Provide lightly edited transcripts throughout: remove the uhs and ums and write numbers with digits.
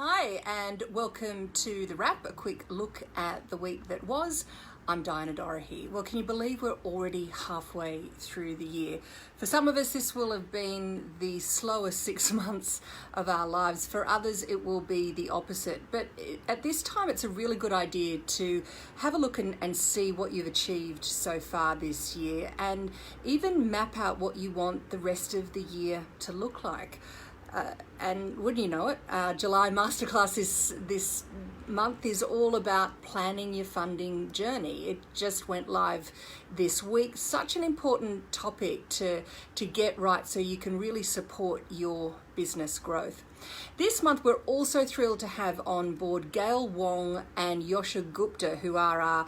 Hi, and welcome to The Wrap, a quick look at the week that was. I'm Diana Dorahy. Well, can you believe we're already halfway through the year? For some of us, this will have been the slowest 6 months of our lives. For others, it will be the opposite. But at this time, it's a really good idea to have a look and see what you've achieved so far this year, and even map out what you want the rest of the year to look like. And wouldn't you know it, July Masterclass this month is all about planning your funding journey. It just went live this week. Such an important topic to get right so you can really support your business growth. This month, we're also thrilled to have on board Gail Wong and Yosha Gupta, who are our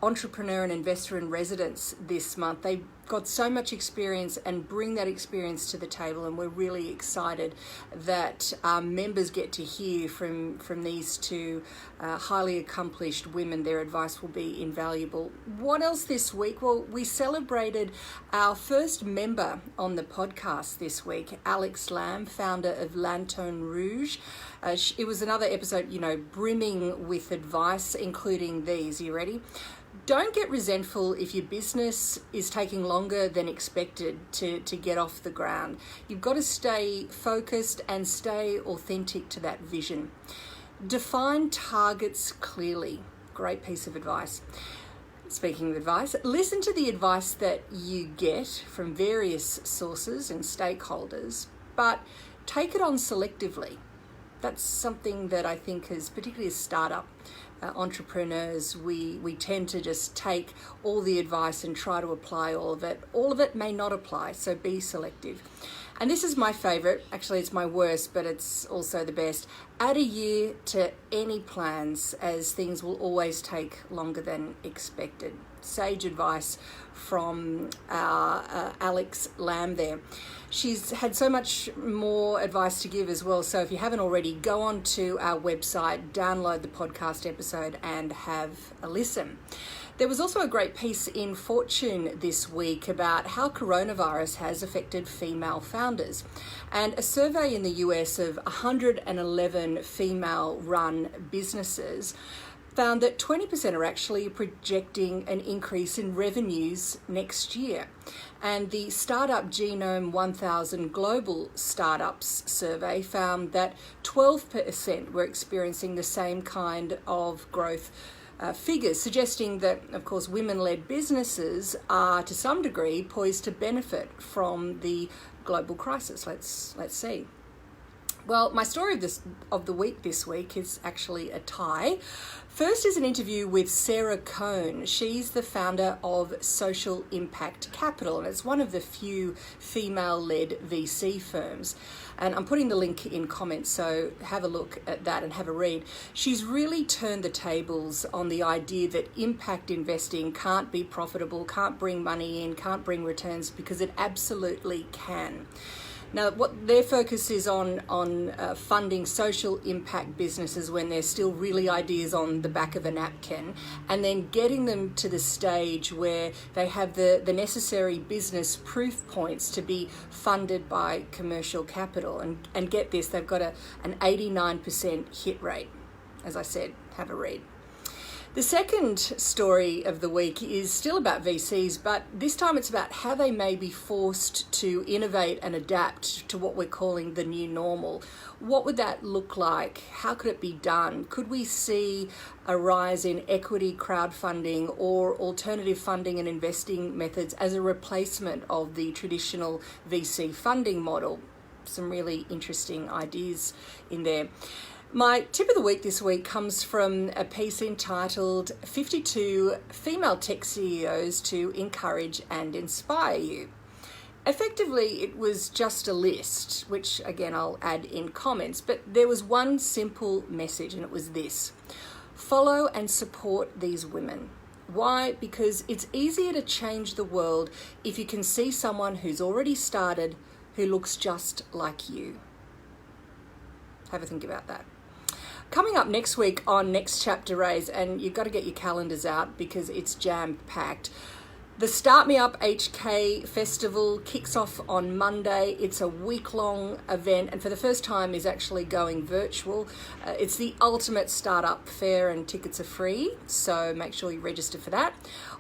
entrepreneur and investor in residence this month. They've got so much experience and bring that experience to the table, and we're really excited that our members get to hear from these two highly accomplished women. Their advice will be invaluable. What else this week? Well, we celebrated our first member on the podcast this week, Alex Lamb, founder of Lanterne Rouge. It was another episode, brimming with advice, including these. Are you ready? Don't get resentful if your business is taking longer than expected to get off the ground. You've got to stay focused and stay authentic to that vision. Define targets clearly. Great piece of advice. Speaking of advice, listen to the advice that you get from various sources and stakeholders, but take it on selectively. That's something that I think is, particularly as startup entrepreneurs, we tend to just take all the advice and try to apply all of it. All of it may not apply, so be selective. And this is my favorite. Actually, it's my worst, but it's also the best. Add a year to any plans, as things will always take longer than expected. Sage advice from Alex Lamb there. She's had so much more advice to give as well. So if you haven't already, go on to our website, download the podcast episode and have a listen. There was also a great piece in Fortune this week about how coronavirus has affected female founders. And a survey in the US of 111 female-run businesses found that 20% are actually projecting an increase in revenues next year. And the Startup Genome 1000 Global Startups survey found that 12% were experiencing the same kind of growth figures, suggesting that, of course, women-led businesses are to some degree poised to benefit from the global crisis. Let's see. Well, my story of the week this week is actually a tie. First is an interview with Sarah Cohn. She's the founder of Social Impact Capital, and it's one of the few female-led VC firms. And I'm putting the link in comments, so have a look at that and have a read. She's really turned the tables on the idea that impact investing can't be profitable, can't bring money in, can't bring returns, because it absolutely can. Now, what their focus is on funding social impact businesses when they're still really ideas on the back of a napkin, and then getting them to the stage where they have the necessary business proof points to be funded by commercial capital. And get this, they've got an 89% hit rate. As I said, have a read. The second story of the week is still about VCs, but this time it's about how they may be forced to innovate and adapt to what we're calling the new normal. What would that look like? How could it be done? Could we see a rise in equity crowdfunding or alternative funding and investing methods as a replacement of the traditional VC funding model? Some really interesting ideas in there. My tip of the week this week comes from a piece entitled 52 Female Tech CEOs to Encourage and Inspire You. Effectively, it was just a list, which again I'll add in comments, but there was one simple message, and it was this: follow and support these women. Why? Because it's easier to change the world if you can see someone who's already started who looks just like you. Have a think about that. Coming up next week on Next Chapter Raise, and you've got to get your calendars out because it's jam-packed, The Start Me Up HK Festival kicks off on Monday. It's a week-long event and for the first time is actually going virtual. It's the ultimate startup fair and tickets are free, so make sure you register for that.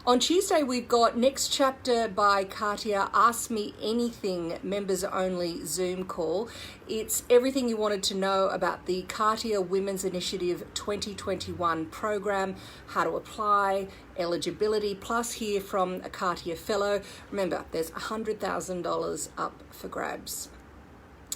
On Tuesday, we've got Next Chapter by Katia, Ask Me Anything, members-only Zoom call. It's everything you wanted to know about the Katia Women's Initiative 2021 program, how to apply, eligibility, plus hear from a Katia fellow. Remember, there's $100,000 up for grabs.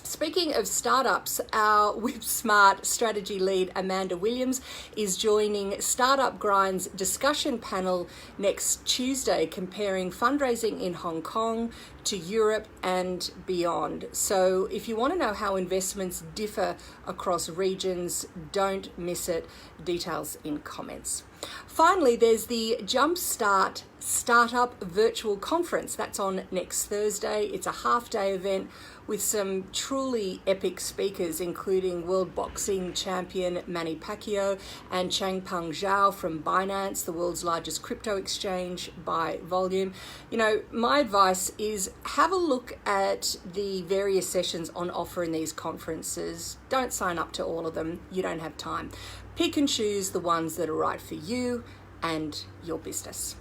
Speaking of startups, our Whip Smart strategy lead Amanda Williams is joining Startup Grind's discussion panel next Tuesday, comparing fundraising in Hong Kong to Europe and beyond. So if you want to know how investments differ across regions, don't miss it. Details in comments. Finally, there's the Jumpstart Startup Virtual Conference. That's on next Thursday. It's a half-day event with some truly epic speakers, including world boxing champion Manny Pacquiao and Changpeng Zhao from Binance, the world's largest crypto exchange by volume. You know, my advice is have a look at the various sessions on offer in these conferences. Don't sign up to all of them. You don't have time. Pick and choose the ones that are right for you and your business.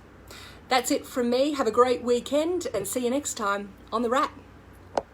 That's it from me. Have a great weekend and see you next time on The Wrap.